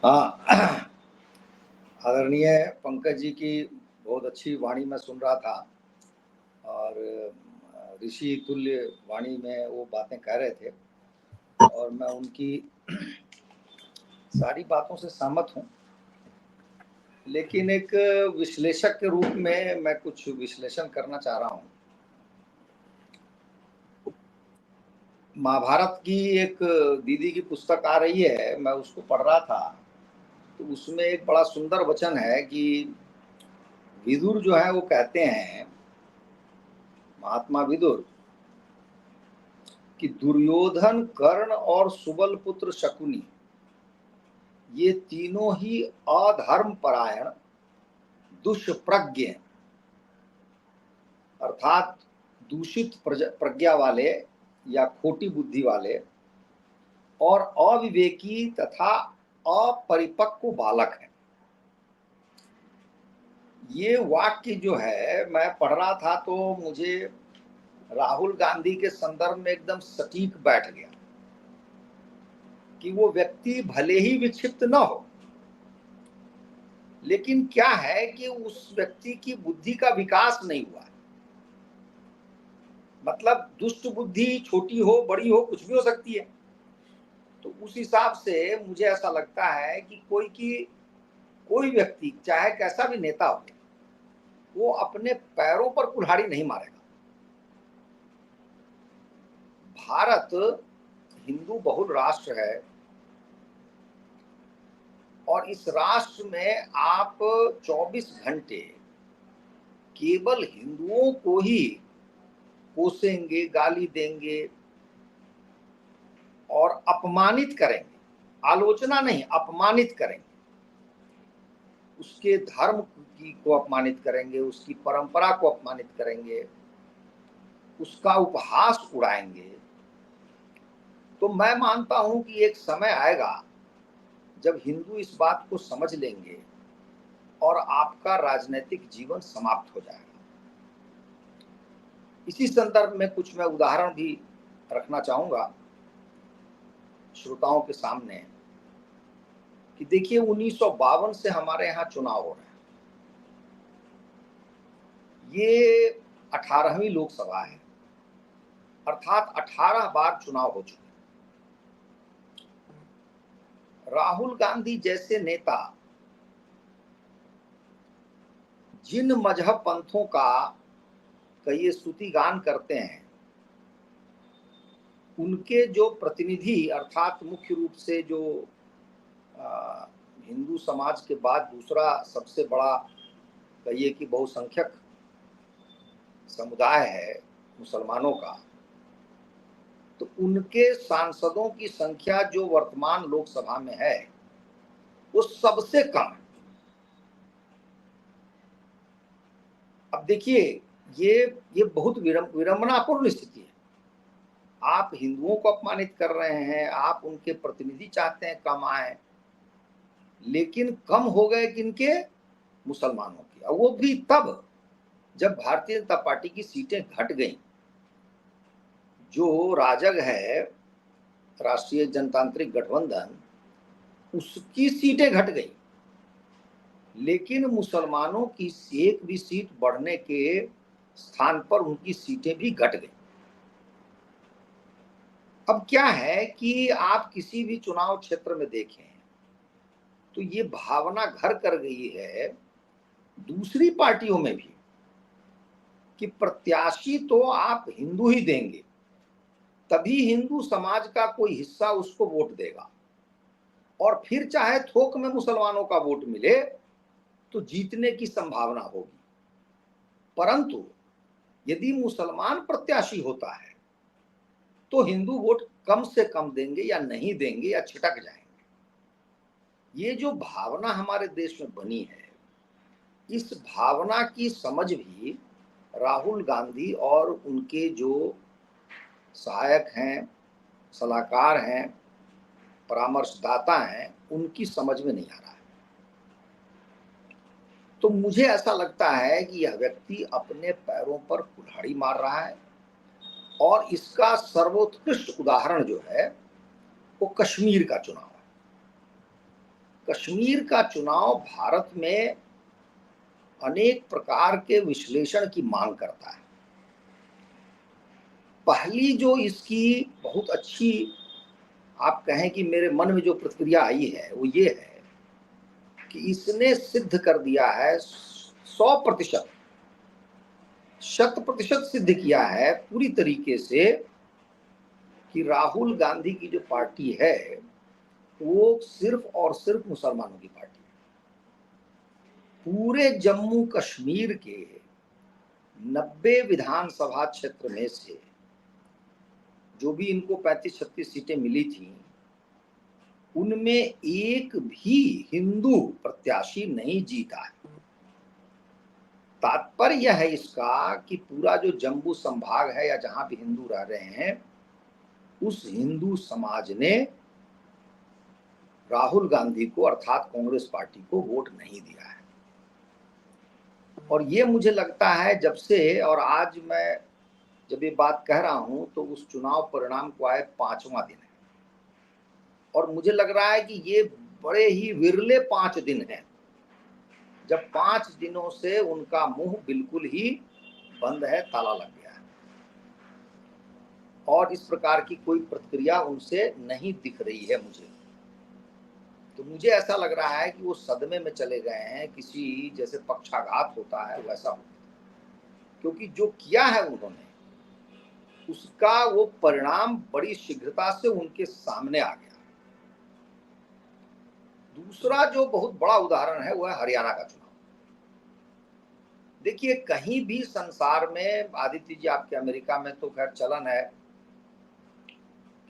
हाँ, आदरणीय पंकज जी की बहुत अच्छी वाणी मैं सुन रहा था और ऋषि तुल्य वाणी में वो बातें कह रहे थे और मैं उनकी सारी बातों से सहमत हूँ। लेकिन एक विश्लेषक के रूप में मैं कुछ विश्लेषण करना चाह रहा हूँ। महाभारत की एक दीदी की पुस्तक आ रही है, मैं उसको पढ़ रहा था, तो उसमें एक बड़ा सुंदर वचन है कि विदुर जो है वो कहते हैं, महात्मा विदुर, कि दुर्योधन, कर्ण और सुबल पुत्र शकुनी ये तीनों ही अधर्म परायण, दुष्प्रज्ञ, अर्थात दूषित प्रज्ञा वाले या खोटी बुद्धि वाले और अविवेकी तथा अपरिपक्व बालक हैं। ये वाक्य जो है मैं पढ़ रहा था तो मुझे राहुल गांधी के संदर्भ में एकदम सटीक बैठ गया कि वो व्यक्ति भले ही विक्षिप्त न हो, लेकिन क्या है कि उस व्यक्ति की बुद्धि का विकास नहीं हुआ है। मतलब दुष्ट बुद्धि छोटी हो बड़ी हो कुछ भी हो सकती है। तो उस हिसाब से मुझे ऐसा लगता है कि कोई व्यक्ति चाहे कैसा भी नेता हो, वो अपने पैरों पर कुल्हाड़ी नहीं मारेगा। भारत हिंदू बहुल राष्ट्र है और इस राष्ट्र में आप 24 घंटे केवल हिंदुओं को ही कोसेंगे, गाली देंगे और अपमानित करेंगे। आलोचना नहीं, अपमानित करेंगे। उसके धर्म को अपमानित करेंगे, उसकी परंपरा को अपमानित करेंगे, उसका उपहास उड़ाएंगे। तो मैं मानता हूं कि एक समय आएगा जब हिंदू इस बात को समझ लेंगे और आपका राजनीतिक जीवन समाप्त हो जाएगा। इसी संदर्भ में कुछ मैं उदाहरण भी रखना चाहूंगा श्रोताओं के सामने कि देखिए 1952 से हमारे यहाँ चुनाव हो रहे हैं। ये 18वीं लोकसभा है, अर्थात 18 बार चुनाव हो चुके। राहुल गांधी जैसे नेता जिन मजहब पंथों का ये स्तुतिगान करते हैं, उनके जो प्रतिनिधि अर्थात मुख्य रूप से जो हिंदू समाज के बाद दूसरा सबसे बड़ा कहिए कि बहुसंख्यक समुदाय है मुसलमानों का, तो उनके सांसदों की संख्या जो वर्तमान लोकसभा में है वो सबसे कम है। अब देखिए ये बहुत विडंबनापूर्ण स्थिति है। आप हिंदुओं को अपमानित कर रहे हैं, आप उनके प्रतिनिधि चाहते हैं कम आए, लेकिन कम हो गए किनके? मुसलमानों की। और वो भी तब जब भारतीय जनता पार्टी की सीटें घट गईं। जो राजग है, राष्ट्रीय जनतांत्रिक गठबंधन, उसकी सीटें घट गई, लेकिन मुसलमानों की एक भी सीट बढ़ने के स्थान पर उनकी सीटें भी घट गई। अब क्या है कि आप किसी भी चुनाव क्षेत्र में देखें तो ये भावना घर कर गई है दूसरी पार्टियों में भी कि प्रत्याशी तो आप हिंदू ही देंगे, तभी हिंदू समाज का कोई हिस्सा उसको वोट देगा, और फिर चाहे थोक में मुसलमानों का वोट मिले तो जीतने की संभावना होगी। परंतु यदि मुसलमान प्रत्याशी होता है तो हिंदू वोट कम से कम देंगे या नहीं देंगे या छिटक जाएंगे। ये जो भावना हमारे देश में बनी है, इस भावना की समझ भी राहुल गांधी और उनके जो सहायक हैं, सलाहकार हैं, परामर्शदाता हैं, उनकी समझ में नहीं आ रहा है। तो मुझे ऐसा लगता है कि यह व्यक्ति अपने पैरों पर कुल्हाड़ी मार रहा है और इसका सर्वोत्कृष्ट उदाहरण जो है वो कश्मीर का चुनाव है। कश्मीर का चुनाव भारत में अनेक प्रकार के विश्लेषण की मांग करता है। पहली जो इसकी बहुत अच्छी, आप कहें कि मेरे मन में जो प्रतिक्रिया आई है वो ये है कि इसने सिद्ध कर दिया है 100%, 100% सिद्ध किया है पूरी तरीके से कि राहुल गांधी की जो पार्टी है वो सिर्फ और सिर्फ मुसलमानों की पार्टी है। पूरे जम्मू कश्मीर के 90 विधानसभा क्षेत्र में से जो भी इनको 35-36 सीटें मिली थी, उनमें एक भी हिंदू प्रत्याशी नहीं जीता है। तात्पर्य यह है इसका कि पूरा जो जम्मू संभाग है या जहां भी हिंदू रह रहे हैं, उस हिंदू समाज ने राहुल गांधी को अर्थात कांग्रेस पार्टी को वोट नहीं दिया है। और ये मुझे लगता है जब से, और आज मैं जब ये बात कह रहा हूं तो उस चुनाव परिणाम को आए 5वां दिन है, और मुझे लग रहा है कि ये बड़े ही विरले 5 दिन हैं जब 5 दिनों से उनका मुंह बिल्कुल ही बंद है, ताला लग गया है, और इस प्रकार की कोई प्रतिक्रिया उनसे नहीं दिख रही है मुझे। तो मुझे ऐसा लग रहा है कि वो सदमे में चले गए हैं, किसी जैसे पक्षाघात होता है वैसा, क्योंकि जो किया है उन्होंने उसका वो परिणाम बड़ी शीघ्रता से उनके सामने आ गया। दूसरा जो बहुत बड़ा उदाहरण है वो है हरियाणा का चुनाव। देखिए, कहीं भी संसार में, आदित्य जी आपके अमेरिका में तो खैर चलन है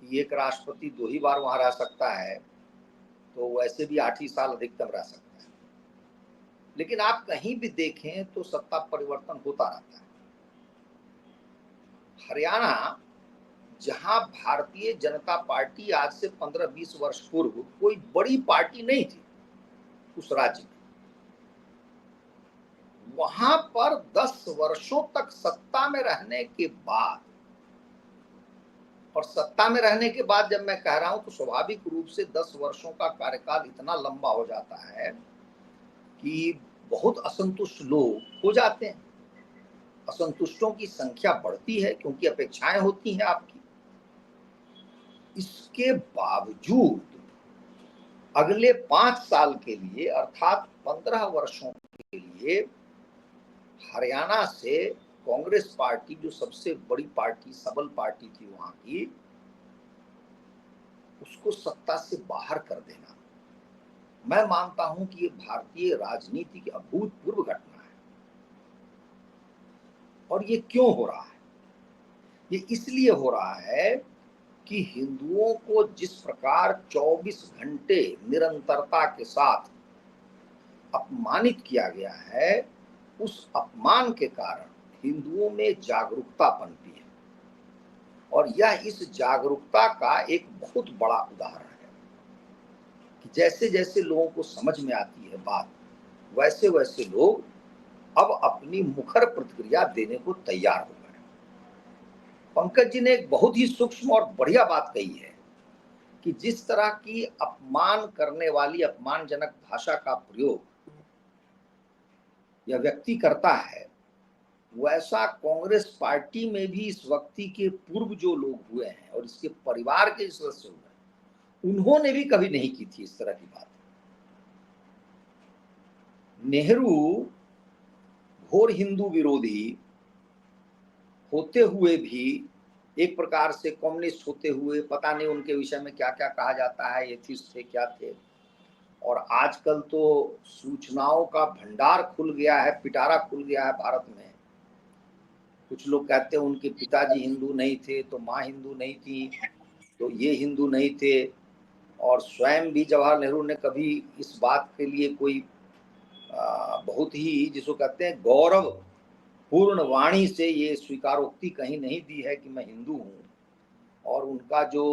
कि एक राष्ट्रपति 2 ही बार वहां रह सकता है, तो वैसे भी 8 ही साल अधिकतम रह सकता है, लेकिन आप कहीं भी देखें तो सत्ता परिवर्तन होता रहता है। हरियाणा, जहां भारतीय जनता पार्टी आज से 15-20 वर्ष पूर्व कोई बड़ी पार्टी नहीं थी उस राज्य में, वहां पर 10 वर्षों तक सत्ता में रहने के बाद, और सत्ता में रहने के बाद जब मैं कह रहा हूं तो स्वाभाविक रूप से 10 वर्षों का कार्यकाल इतना लंबा हो जाता है कि बहुत असंतुष्ट लोग हो जाते हैं, असंतुष्टों की संख्या बढ़ती है क्योंकि अपेक्षाएं होती हैं आपकी। इसके बावजूद अगले 5 साल के लिए अर्थात 15 वर्षों के लिए हरियाणा से कांग्रेस पार्टी, जो सबसे बड़ी पार्टी, सबल पार्टी थी वहां की, उसको सत्ता से बाहर कर देना, मैं मानता हूं कि ये भारतीय राजनीति की अभूतपूर्व घटना है। और ये क्यों हो रहा है? ये इसलिए हो रहा है कि हिंदुओं को जिस प्रकार 24 घंटे निरंतरता के साथ अपमानित किया गया है, उस अपमान के कारण हिंदुओं में जागरूकता पनपी है, और यह इस जागरूकता का एक बहुत बड़ा उदाहरण है कि जैसे जैसे लोगों को समझ में आती है बात, वैसे वैसे लोग अब अपनी मुखर प्रतिक्रिया देने को तैयार हो गए। पंकज जी ने एक बहुत ही सूक्ष्म और बढ़िया बात कही है कि जिस तरह की अपमान करने वाली, अपमानजनक भाषा का प्रयोग यह व्यक्ति करता है, वैसा कांग्रेस पार्टी में भी इस व्यक्ति के पूर्व जो लोग हुए हैं और इसके परिवार के सदस्य हुए हैं, उन्होंने भी कभी नहीं की थी इस तरह की बात। नेहरू घोर हिंदू विरोधी होते हुए भी, एक प्रकार से कम्युनिस्ट होते हुए, पता नहीं उनके विषय में क्या क्या कहा जाता है, एथिस्ट थे क्या थे, और आजकल तो सूचनाओं का भंडार खुल गया है, पिटारा खुल गया है भारत में। कुछ लोग कहते हैं उनके पिताजी हिंदू नहीं थे तो माँ हिंदू नहीं थी, तो ये हिंदू नहीं थे, और स्वयं भी जवाहर नेहरू ने कभी इस बात के लिए कोई बहुत ही, जिसको कहते हैं गौरव पूर्ण वाणी से ये स्वीकारोक्ति कहीं नहीं दी है कि मैं हिंदू हूँ। और उनका जो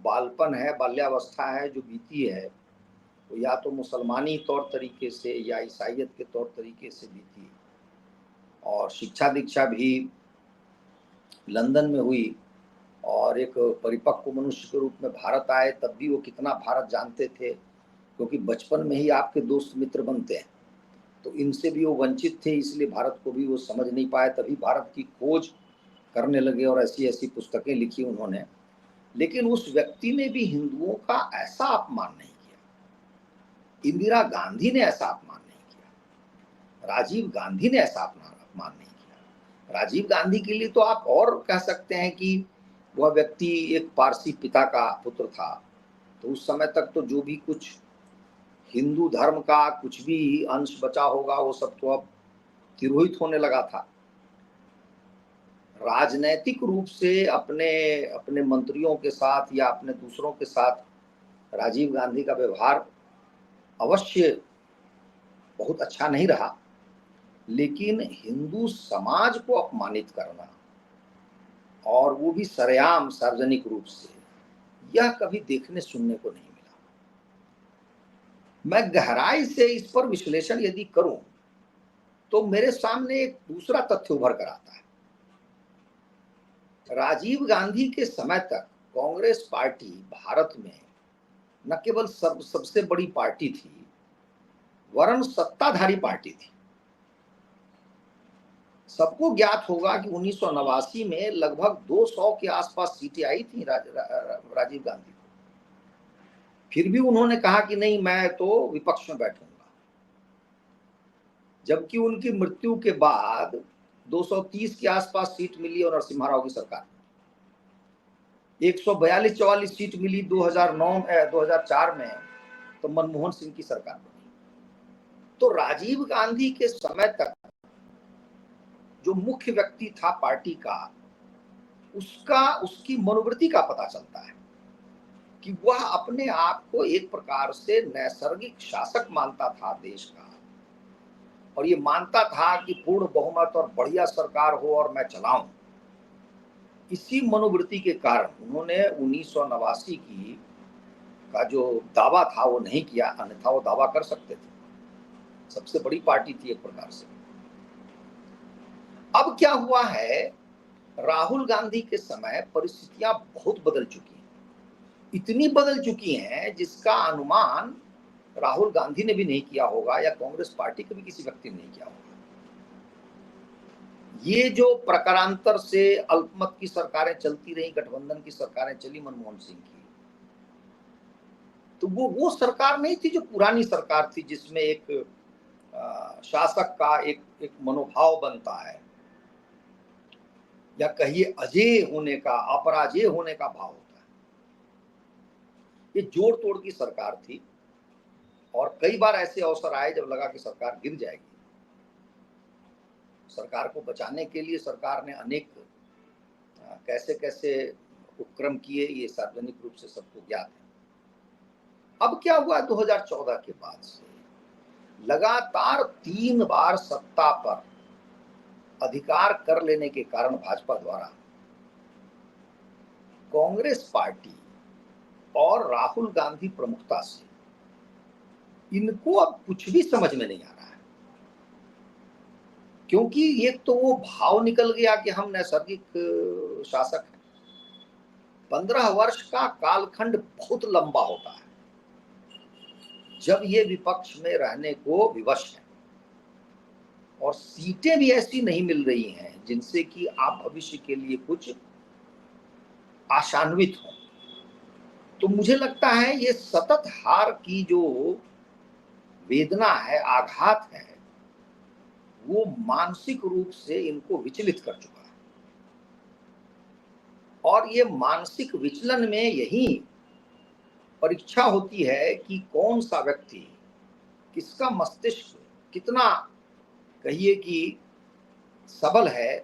बालपन है, बाल्यावस्था है जो बीती है, वो या तो मुसलमानी तौर तरीके से या ईसाइयत के तौर तरीके से बीती, और शिक्षा दीक्षा भी लंदन में हुई, और एक परिपक्व मनुष्य के रूप में भारत आए तब भी वो कितना भारत जानते थे, क्योंकि बचपन में ही आपके दोस्त मित्र बनते हैं, तो इनसे भी वो वंचित थे, इसलिए भारत को भी वो समझ नहीं पाए, तभी भारत की खोज करने लगे और ऐसी ऐसी पुस्तकें लिखी उन्होंने। लेकिन उस व्यक्ति ने भी हिंदुओं का ऐसा अपमान नहीं किया, इंदिरा गांधी ने ऐसा अपमान नहीं किया, राजीव गांधी ने ऐसा अपमान नहीं किया। राजीव गांधी के लिए तो आप और कह सकते हैं कि वह व्यक्ति एक पारसी पिता का पुत्र था, तो उस समय तक तो जो भी कुछ हिंदू धर्म का कुछ भी अंश बचा होगा वो सब तो अब तिरोहित होने लगा था। राजनैतिक रूप से अपने अपने मंत्रियों के साथ या अपने दूसरों के साथ राजीव गांधी का व्यवहार अवश्य बहुत अच्छा नहीं रहा, लेकिन हिंदू समाज को अपमानित करना, और वो भी सरेआम सार्वजनिक रूप से, यह कभी देखने सुनने को नहीं मिला। मैं गहराई से इस पर विश्लेषण यदि करूं तो मेरे सामने एक दूसरा तथ्य उभर कर आता है। राजीव गांधी के समय तक कांग्रेस पार्टी भारत में न केवल सबसे बड़ी पार्टी थी, वरन सत्ताधारी पार्टी थी। सबको ज्ञात होगा कि 1989 में लगभग 200 के आसपास सीटें आई थी राजीव गांधी को। फिर भी उन्होंने कहा कि नहीं, मैं तो विपक्ष में बैठूंगा। जबकि उनकी मृत्यु के बाद 230 के आसपास सीट मिली और नरसिम्हा राव की सरकार 142-44 सीट मिली 2004 में, तो मनमोहन सिंह की सरकार बनी। तो राजीव गांधी के समय तक जो मुख्य व्यक्ति था पार्टी का, उसकी मनोवृत्ति का पता चलता है कि वह अपने आप को एक प्रकार से नैसर्गिक शासक मानता था देश का, और ये मानता था कि पूर्ण बहुमत और बढ़िया सरकार हो और मैं चलाऊं। इसी मनोवृत्ति के कारण उन्होंने 1989 की का जो दावा था वो नहीं किया, अन्यथा वो दावा कर सकते थे। सबसे बड़ी पार्टी थी एक प्रकार से। अब क्या हुआ है, राहुल गांधी के समय परिस्थितियां बहुत बदल चुकी हैं, इतनी बदल चुकी हैं जिसका अनुमान राहुल गांधी ने भी नहीं किया होगा या कांग्रेस पार्टी के भी किसी व्यक्ति ने नहीं किया होगा। ये जो प्रकारांतर से अल्पमत की सरकारें चलती रही, गठबंधन की सरकारें चली मनमोहन सिंह की, तो वो सरकार नहीं थी जो पुरानी सरकार थी जिसमें एक शासक का एक मनोभाव बनता है, या कहिए अजेय होने का, अपराजेय होने का भाव होता है। ये जोड़ तोड़ की सरकार थी, और कई बार ऐसे अवसर आए जब लगा कि सरकार गिर जाएगी। सरकार को बचाने के लिए सरकार ने अनेक कैसे कैसे उपक्रम किए, ये सार्वजनिक रूप से सबको ज्ञात है। अब क्या हुआ, 2014 के बाद से लगातार 3 बार सत्ता पर अधिकार कर लेने के कारण भाजपा द्वारा कांग्रेस पार्टी और राहुल गांधी प्रमुखता से इनको अब कुछ भी समझ में नहीं आ रहा है, क्योंकि एक तो वो भाव निकल गया कि हम नैसर्गिक शासक हैं। 15 वर्ष का कालखंड बहुत लंबा होता है जब ये विपक्ष में रहने को विवश है, और सीटें भी ऐसी नहीं मिल रही हैं जिनसे कि आप भविष्य के लिए कुछ आशान्वित हो। तो मुझे लगता है ये सतत हार की जो वेदना है, आघात है, वो मानसिक रूप से इनको विचलित कर चुका है। और ये मानसिक विचलन में यही परीक्षा होती है कि कौन सा व्यक्ति, किसका मस्तिष्क कितना कहिए कि सबल है,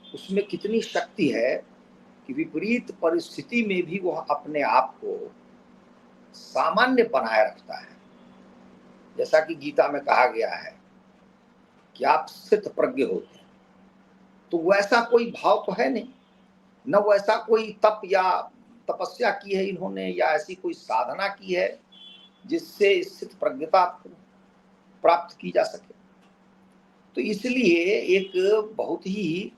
उसमें कितनी शक्ति है कि विपरीत परिस्थिति में भी वह अपने आप को सामान्य बनाए रखता है। जैसा कि गीता में कहा गया है कि आप स्थित प्रज्ञ होते हैं, तो वैसा कोई भाव तो है नहीं, न वैसा कोई तप या तपस्या की है इन्होंने, या ऐसी कोई साधना की है जिससे स्थित प्रज्ञता प्राप्त की जा सके। तो इसलिए एक बहुत ही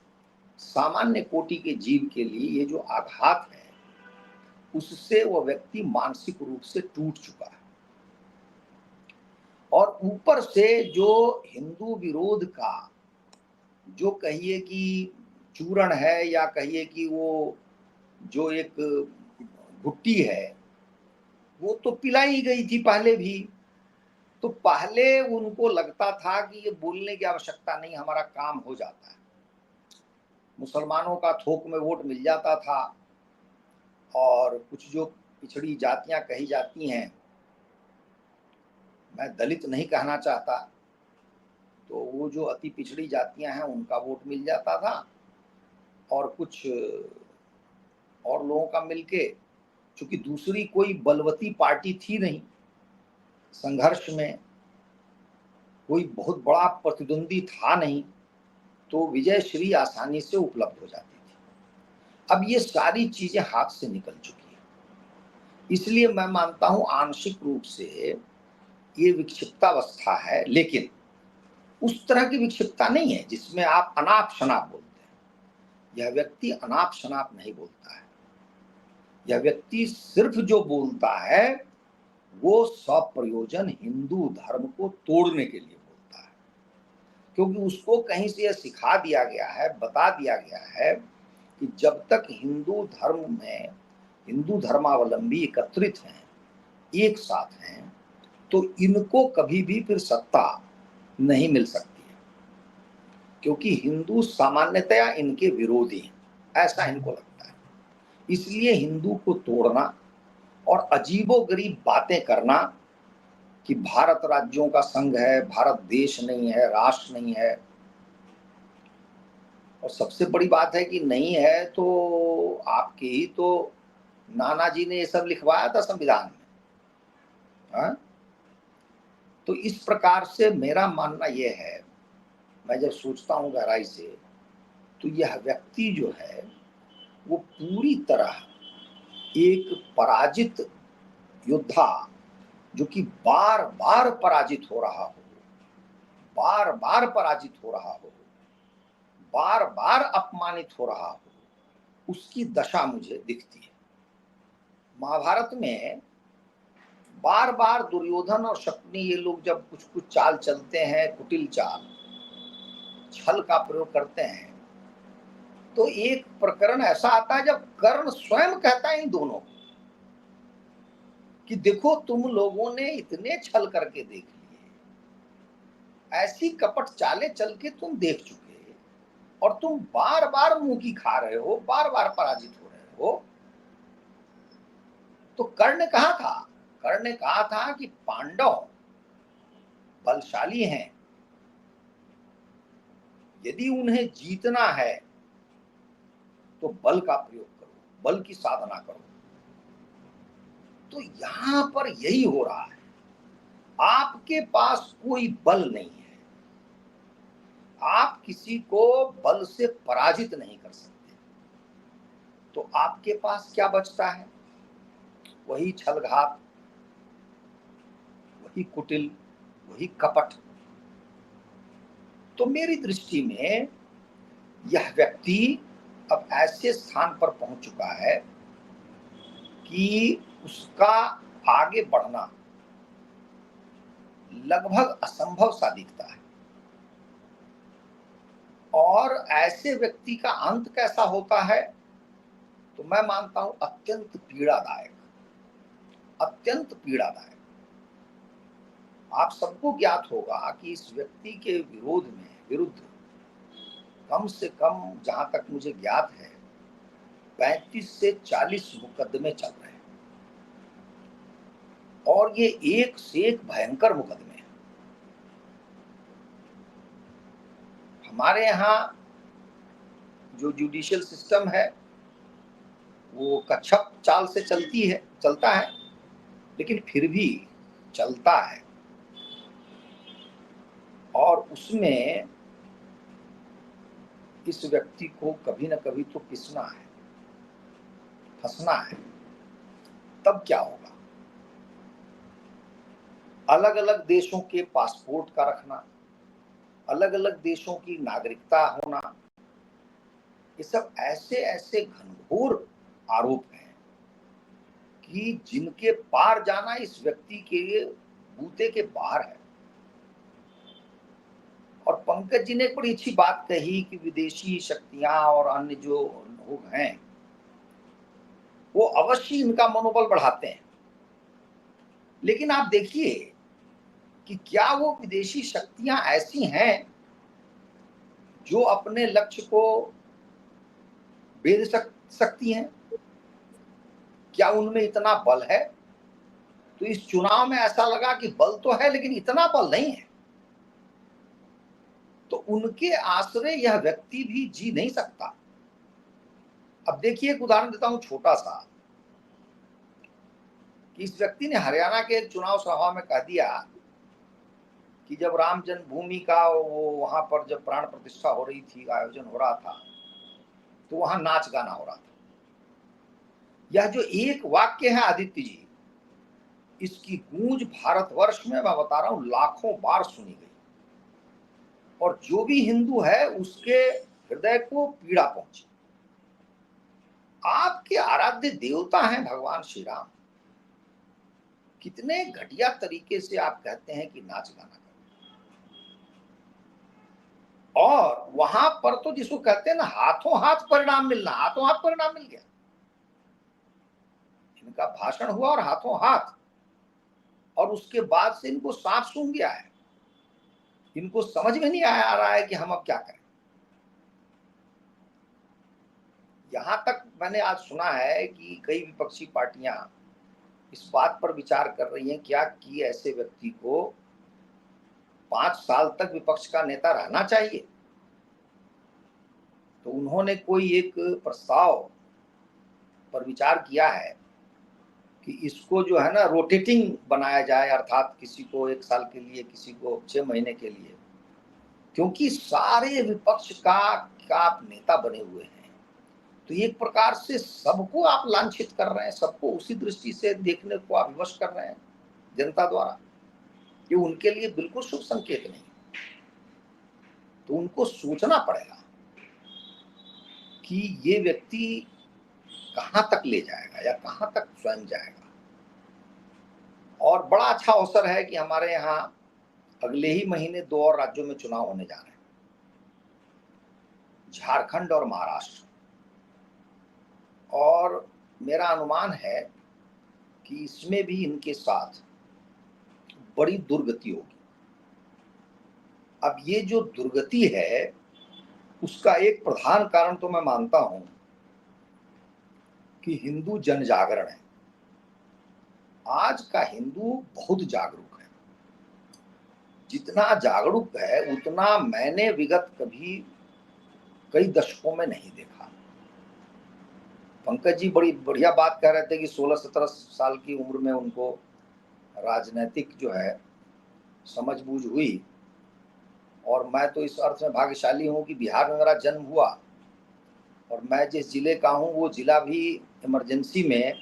सामान्य कोटि के जीव के लिए ये जो आघात है, उससे वह व्यक्ति मानसिक रूप से टूट चुका है। और ऊपर से जो हिंदू विरोध का जो कहिए कि चूरण है, या कहिए कि वो जो एक घुट्टी है, वो तो पिलाई गई थी पहले भी। तो पहले उनको लगता था कि ये बोलने की आवश्यकता नहीं, हमारा काम हो जाता है, मुसलमानों का थोक में वोट मिल जाता था। और कुछ जो पिछड़ी जातियां कही जाती हैं, मैं दलित नहीं कहना चाहता, तो वो जो अति पिछड़ी जातियां हैं उनका वोट मिल जाता था, और कुछ और लोगों का मिलके, चूंकि दूसरी कोई बलवती पार्टी थी नहीं, संघर्ष में कोई बहुत बड़ा प्रतिद्वंदी था नहीं, तो विजय श्री आसानी से उपलब्ध हो जाती थी। अब ये सारी चीजें हाथ से निकल चुकी हैं, इसलिए मैं मानता हूं आंशिक रूप से ये विक्षिप्तावस्था है, लेकिन उस तरह की विक्षिप्तता नहीं है जिसमें आप अनाप शनाप बोलते हैं। यह व्यक्ति अनाप शनाप नहीं बोलता है। यह व्यक्ति सिर्फ जो बोलता है वो स्वप्रयोजन हिंदू धर्म को तोड़ने के लिए बोलता है, क्योंकि उसको कहीं से यह सिखा दिया गया है, बता दिया गया है कि जब तक हिंदू धर्म में हिंदू धर्मावलंबी एकत्रित हैं, एक साथ हैं, तो इनको कभी भी फिर सत्ता नहीं मिल सकती है, क्योंकि हिंदू सामान्यतया इनके विरोधी हैं, ऐसा इनको लगता है। इसलिए हिंदू को तोड़ना और अजीबोगरीब बातें करना कि भारत राज्यों का संघ है, भारत देश नहीं है, राष्ट्र नहीं है, और सबसे बड़ी बात है कि नहीं है तो आपके ही तो नाना जी ने ये सब लिखवाया था संविधान में। हाँ? तो इस प्रकार से मेरा मानना यह है, मैं जब सोचता हूँ गहराई से, तो यह व्यक्ति जो है वो पूरी तरह एक पराजित योद्धा, जो कि बार बार पराजित हो रहा हो, बार बार पराजित हो रहा हो, बार बार अपमानित हो रहा हो, उसकी दशा मुझे दिखती है। महाभारत में बार बार दुर्योधन और शकुनी ये लोग जब कुछ कुछ चाल चलते हैं, कुटिल चाल, छल का प्रयोग करते हैं, तो एक प्रकरण ऐसा आता है जब कर्ण स्वयं कहता है इन दोनों को कि देखो तुम लोगों ने इतने छल करके देख लिए, ऐसी कपट चालें चल के तुम देख चुके, और तुम बार बार मुंह की खा रहे हो, बार बार पराजित हो रहे हो। तो कर्ण ने कहा था, कर्ण ने कहा था कि पांडव बलशाली हैं, यदि उन्हें जीतना है तो बल का प्रयोग करो, बल की साधना करो। तो यहां पर यही हो रहा है, आपके पास कोई बल नहीं है, आप किसी को बल से पराजित नहीं कर सकते, तो आपके पास क्या बचता है? वही छलघात, वही कुटिल, वही कपट। तो मेरी दृष्टि में यह व्यक्ति अब ऐसे स्थान पर पहुंच चुका है कि उसका आगे बढ़ना लगभग असंभव सा दिखता है। और ऐसे व्यक्ति का अंत कैसा होता है, तो मैं मानता हूं अत्यंत पीड़ादायक, अत्यंत पीड़ादायक। आप सबको ज्ञात होगा कि इस व्यक्ति के विरुद्ध कम से कम, जहां तक मुझे ज्ञात है, 35 से 40 मुकदमे चल रहे हैं, और ये एक से एक भयंकर मुकदमे हैं। हमारे यहाँ जो जुडिशियल सिस्टम है वो कच्छप चाल से चलता है, लेकिन फिर भी चलता है, और उसमें इस व्यक्ति को कभी ना कभी तो पिसना है, फंसना है। तब क्या होगा? अलग अलग देशों के पासपोर्ट का रखना, अलग अलग देशों की नागरिकता होना, ये सब ऐसे ऐसे घनघोर आरोप हैं कि जिनके पार जाना इस व्यक्ति के बूते के बाहर है। पंकज जी ने एक बड़ी अच्छी बात कही कि विदेशी शक्तियां और अन्य जो लोग हैं वो अवश्य इनका मनोबल बढ़ाते हैं, लेकिन आप देखिए कि क्या वो विदेशी शक्तियां ऐसी हैं जो अपने लक्ष्य को भेद सकती हैं? क्या उनमें इतना बल है? तो इस चुनाव में ऐसा लगा कि बल तो है लेकिन इतना बल नहीं है। तो उनके आश्रय यह व्यक्ति भी जी नहीं सकता। अब देखिए एक उदाहरण देता हूं छोटा सा, कि इस व्यक्ति ने हरियाणा के एक चुनाव सभा में कह दिया कि जब राम जन्मभूमि का वो वहां पर जब प्राण प्रतिष्ठा हो रही थी, आयोजन हो रहा था, तो वहां नाच गाना हो रहा था। यह जो एक वाक्य है आदित्य जी, इसकी गूंज भारतवर्ष में मैं बता रहा हूं लाखों बार सुनी गई, और जो भी हिंदू है उसके हृदय को पीड़ा पहुंची। आपके आराध्य देवता हैं भगवान श्री राम, कितने घटिया तरीके से आप कहते हैं कि नाच गाना करें। और वहां पर तो जिसको कहते हैं ना हाथों हाथ परिणाम मिलना, हाथों हाथ परिणाम मिल गया। इनका भाषण हुआ और हाथों हाथ, और उसके बाद से इनको साफ सूंघ गया है। इनको समझ में नहीं आ रहा है कि हम अब क्या करें। यहां तक मैंने आज सुना है कि कई विपक्षी पार्टियां इस बात पर विचार कर रही हैं क्या कि ऐसे व्यक्ति को 5 साल तक विपक्ष का नेता रहना चाहिए। तो उन्होंने कोई एक प्रस्ताव पर विचार किया है कि इसको जो है ना रोटेटिंग बनाया जाए, अर्थात किसी को 1 साल के लिए, किसी को 6 महीने के लिए, क्योंकि सारे विपक्ष का आप नेता बने हुए हैं। तो एक प्रकार से सबको आप लांछित कर रहे हैं, सबको उसी दृष्टि से देखने को आप विवश कर रहे हैं जनता द्वारा। ये उनके लिए बिल्कुल शुभ संकेत नहीं। तो उनको सोचना पड़ेगा कि ये व्यक्ति कहां तक ले जाएगा या कहां तक स्वयं जाएगा। और बड़ा अच्छा अवसर है कि हमारे यहाँ अगले ही महीने 2 और राज्यों में चुनाव होने जा रहे हैं, झारखंड और महाराष्ट्र। और मेरा अनुमान है कि इसमें भी इनके साथ बड़ी दुर्गति होगी। अब ये जो दुर्गति है उसका एक प्रधान कारण तो मैं मानता हूं कि हिंदू जन जागरण है। आज का हिंदू बहुत जागरूक है। जितना जागरूक है उतना मैंने विगत कभी कई दशकों में नहीं देखा। पंकज जी बड़ी बढ़िया बात कह रहे थे कि 16-17 साल की उम्र में उनको राजनीतिक जो है समझ बूझ हुई, और मैं तो इस अर्थ में भाग्यशाली हूं कि बिहार में मेरा जन्म हुआ, और मैं जिस जिले का हूं वो जिला भी इमरजेंसी में,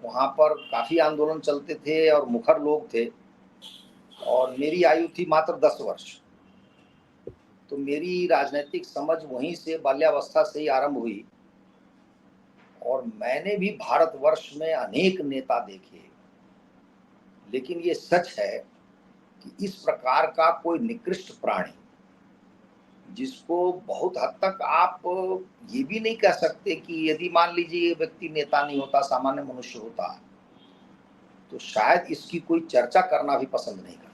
वहां पर काफ़ी आंदोलन चलते थे और मुखर लोग थे, और मेरी आयु थी मात्र 10 वर्ष। तो मेरी राजनीतिक समझ वहीं से बाल्यावस्था से ही आरंभ हुई, और मैंने भी भारतवर्ष में अनेक नेता देखे। लेकिन ये सच है कि इस प्रकार का कोई निकृष्ट प्राणी, जिसको बहुत हद तक आप ये भी नहीं कह सकते कि यदि मान लीजिए ये व्यक्ति नेता नहीं होता, सामान्य मनुष्य होता, तो शायद इसकी कोई चर्चा करना भी पसंद नहीं करता।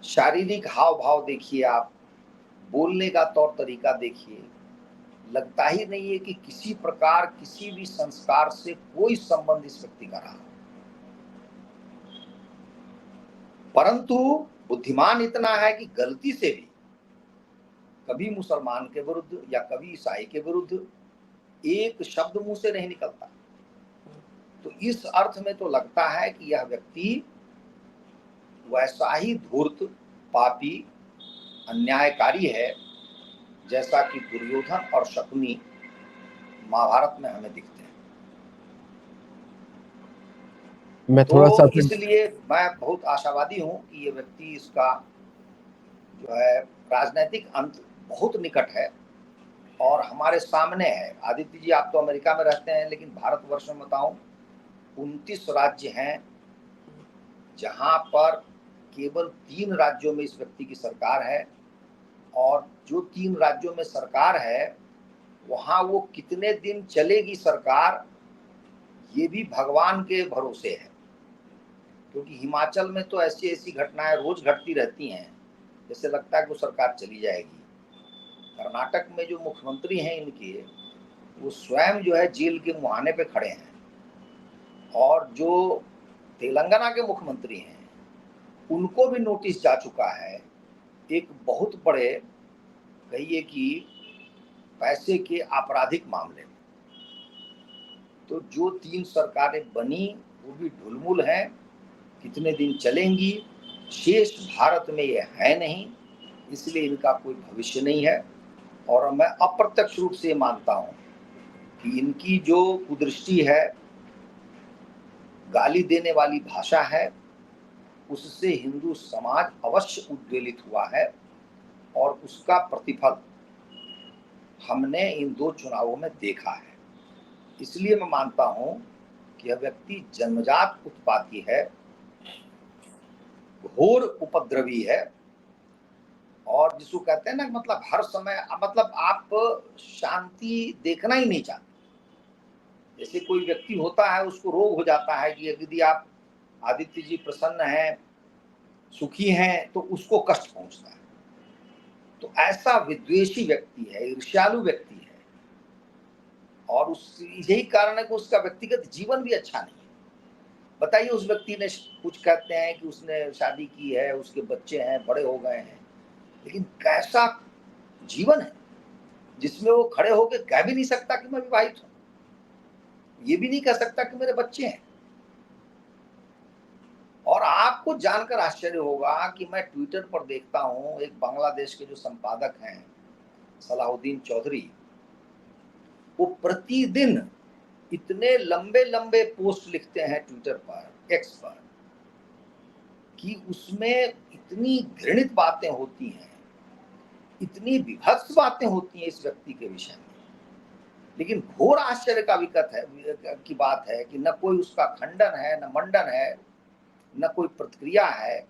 शारीरिक हाव भाव देखिए आप, बोलने का तौर तरीका देखिए, लगता ही नहीं है कि किसी प्रकार किसी भी संस्कार से कोई संबंध इस व्यक्ति का रहा। परंतु बुद्धिमान इतना है कि गलती से भी कभी मुसलमान के विरुद्ध या कभी ईसाई के विरुद्ध एक शब्द मुंह से नहीं निकलता। तो इस अर्थ में तो लगता है कि यह व्यक्ति वैसा ही धूर्त, पापी, अन्यायकारी है जैसा कि दुर्योधन और शकुनी महाभारत में हमें दिखते हैं। मैं थोड़ा सा तो इसलिए मैं बहुत आशावादी हूं कि ये व्यक्ति, इसका जो है राजनीतिक अंत बहुत निकट है और हमारे सामने है। आदित्य जी, आप तो अमेरिका में रहते हैं, लेकिन भारतवर्ष में बताऊं 29 राज्य हैं जहां पर केवल 3 राज्यों में इस व्यक्ति की सरकार है, और जो 3 राज्यों में सरकार है वहां वो कितने दिन चलेगी सरकार, ये भी भगवान के भरोसे है। क्योंकि हिमाचल में तो ऐसी ऐसी घटनाएं रोज घटती रहती हैं, जैसे लगता है कि वो सरकार चली जाएगी। कर्नाटक में जो मुख्यमंत्री हैं इनके, वो स्वयं जो है जेल के मुहाने पे खड़े हैं, और जो तेलंगाना के मुख्यमंत्री हैं उनको भी नोटिस जा चुका है एक बहुत बड़े, कहिए कि पैसे के आपराधिक मामले में। तो जो 3 सरकारें बनी वो भी ढुलमुल हैं, कितने दिन चलेंगी, शेष भारत में ये है नहीं, इसलिए इनका कोई भविष्य नहीं है। और मैं अप्रत्यक्ष रूप से मानता हूं कि इनकी जो कुदृष्टि है, गाली देने वाली भाषा है, उससे हिंदू समाज अवश्य उद्वेलित हुआ है, और उसका प्रतिफल हमने इन 2 चुनावों में देखा है। इसलिए मैं मानता हूं कि यह व्यक्ति जन्मजात उत्पाती है, घोर उपद्रवी है, और जिसको कहते हैं ना, मतलब हर समय, मतलब आप शांति देखना ही नहीं चाहते। जैसे कोई व्यक्ति होता है, उसको रोग हो जाता है कि यदि आप आदित्य जी प्रसन्न हैं, सुखी हैं, तो उसको कष्ट पहुंचता है। तो ऐसा विद्वेषी व्यक्ति है, ईर्ष्यालु व्यक्ति है, और उस यही कारण है कि उसका व्यक्तिगत जीवन भी अच्छा नहीं है। बताइए, उस व्यक्ति ने, कुछ कहते हैं कि उसने शादी की है, उसके बच्चे हैं, बड़े हो गए हैं, लेकिन कैसा जीवन है जिसमें वो खड़े होकर कह भी नहीं सकता कि मैं विवाहित हूं, ये भी नहीं कह सकता कि मेरे बच्चे हैं। और आपको जानकर आश्चर्य होगा कि मैं ट्विटर पर देखता हूं, एक बांग्लादेश के जो संपादक हैं सलाहुद्दीन चौधरी, वो प्रतिदिन इतने लंबे लंबे पोस्ट लिखते हैं ट्विटर पर, एक्स पर, कि उसमें इतनी घृणित बातें होती हैं, इतनी विभत्स बातें होती हैं इस व्यक्ति के विषय में। लेकिन घोर आश्चर्य का विकट है की बात है कि न कोई उसका खंडन है, न मंडन है, न कोई प्रतिक्रिया है।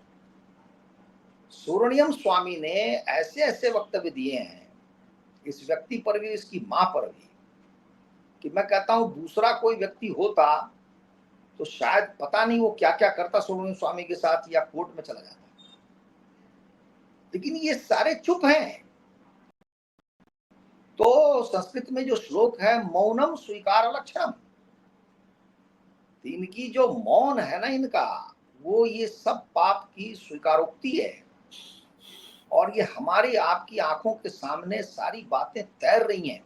सुब्रमण्यम स्वामी ने ऐसे ऐसे वक्तव्य दिए हैं इस व्यक्ति पर भी, इसकी मां पर भी, कि मैं कहता हूं दूसरा कोई व्यक्ति होता तो शायद पता नहीं वो क्या क्या करता सुब्रमण्यम स्वामी के साथ, या कोर्ट में चला जाता। लेकिन ये सारे चुप हैं। तो संस्कृत में जो श्लोक है, मौनम स्वीकार लक्षणम, इनकी जो मौन है ना इनका, वो ये सब पाप की स्वीकारोक्ति है। और ये हमारी आपकी आंखों के सामने सारी बातें तैर रही हैं,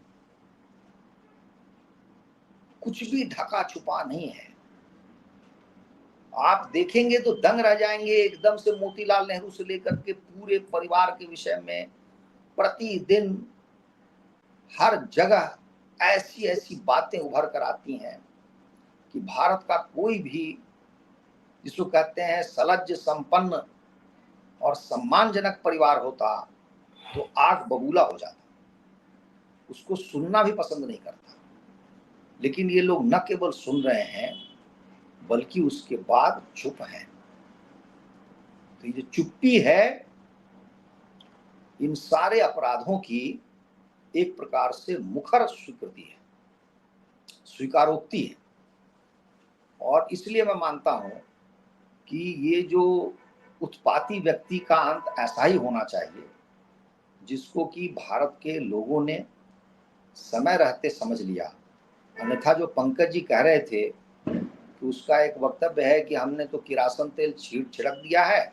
कुछ भी ढका छुपा नहीं है। आप देखेंगे तो दंग रह जाएंगे, एकदम से मोतीलाल नेहरू से लेकर के पूरे परिवार के विषय में प्रतिदिन हर जगह ऐसी ऐसी बातें उभर कर आती हैं कि भारत का कोई भी, जिसको कहते हैं सलज्ज संपन्न और सम्मानजनक परिवार होता, तो आग बबूला हो जाता, उसको सुनना भी पसंद नहीं करता। लेकिन ये लोग न केवल सुन रहे हैं, बल्कि उसके बाद चुप हैं। तो ये जो चुप्पी है, इन सारे अपराधों की एक प्रकार से मुखर स्वीकृति है, स्वीकारोक्ति है। और इसलिए मैं मानता हूं कि ये जो उत्पाती व्यक्ति का अंत ऐसा ही होना चाहिए, जिसको कि भारत के लोगों ने समय रहते समझ लिया। अन्यथा जो पंकज जी कह रहे थे कि उसका एक वक्तव्य है कि हमने तो किरासन तेल छिड़क दिया है,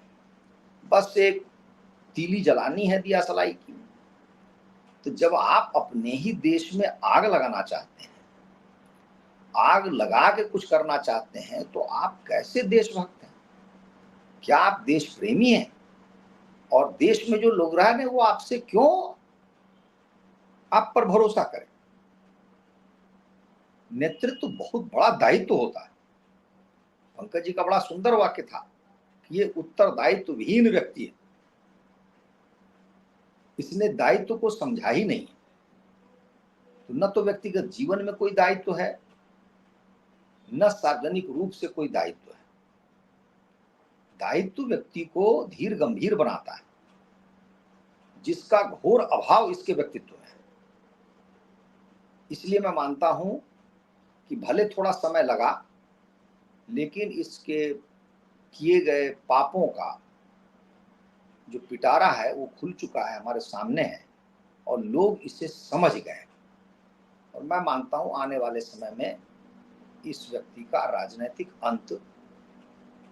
बस एक तीली जलानी है दिया सलाई की। तो जब आप अपने ही देश में आग लगाना चाहते हैं, आग लगा के कुछ करना चाहते हैं, तो आप कैसे देशभक्त हैं? क्या आप देश प्रेमी हैं? और देश में जो लोग रहे हैं वो आपसे क्यों आप पर भरोसा करें? नेतृत्व बहुत बड़ा दायित्व होता है। पंकज जी का बड़ा सुंदर वाक्य था कि ये उत्तरदायित्व विहीन व्यक्ति है, इसने दायित्व को समझा ही नहीं। तो न तो व्यक्तिगत जीवन में कोई दायित्व है, न सार्वजनिक रूप से कोई दायित्व है। दायित्व व्यक्ति को धीर गंभीर बनाता है, जिसका घोर अभाव इसके व्यक्तित्व में है। इसलिए मैं मानता हूं कि भले थोड़ा समय लगा, लेकिन इसके किए गए पापों का जो पिटारा है वो खुल चुका है, हमारे सामने है, और लोग इसे समझ गए। और मैं मानता हूं आने वाले समय में इस व्यक्ति का राजनीतिक अंत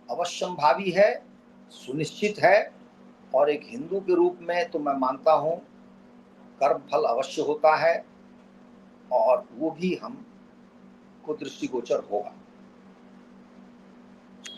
अवश्यंभावी है, सुनिश्चित है। और एक हिंदू के रूप में तो मैं मानता हूं कर्म फल अवश्य होता है, और वो भी हमको दृष्टिगोचर होगा।